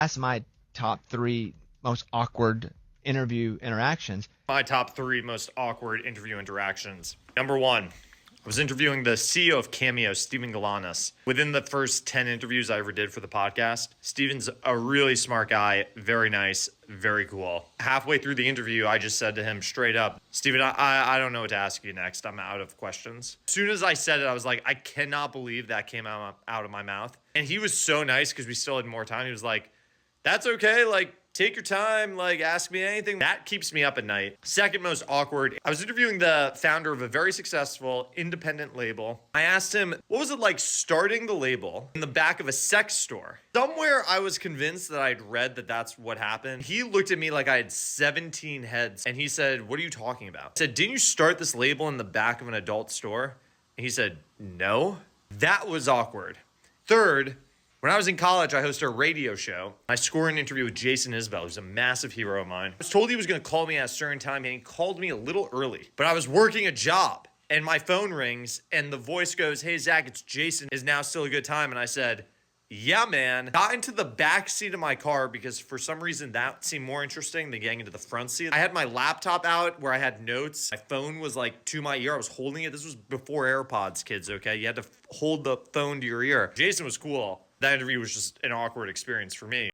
That's my top three most awkward interview interactions. My top three most awkward interview interactions. Number one, I was interviewing the CEO of Cameo, Steven Galanis. Within the first 10 interviews I ever did for the podcast, Steven's a really smart guy, very nice, very cool. Halfway through the interview, I just said to him straight up, Steven, I don't know what to ask you next. I'm out of questions. As soon as I said it, I was like, I cannot believe that came out of my mouth. And he was so nice because we still had more time. He was like, that's okay. Like, take your time. Like, ask me anything. That keeps me up at night. Second most awkward. I was interviewing the founder of a very successful independent label. I asked him, what was it like starting the label in the back of a sex store? Somewhere I was convinced that I'd read that that's what happened. He looked at me like I had 17 heads. And he said, what are you talking about? I said, didn't you start this label in the back of an adult store? And he said, no. That was awkward. Third, when I was in college, I hosted a radio show. I scored an interview with Jason Isbell, who's a massive hero of mine. I was told he was going to call me at a certain time, and he called me a little early. But I was working a job, and my phone rings, and the voice goes, hey, Zach, it's Jason. Is now still a good time? And I said, yeah, man. Got into the back seat of my car because for some reason that seemed more interesting than getting into the front seat. I had my laptop out where I had notes. My phone was like to my ear. I was holding it. This was before AirPods, kids, okay? You had to hold the phone to your ear. Jason was cool. That interview was just an awkward experience for me.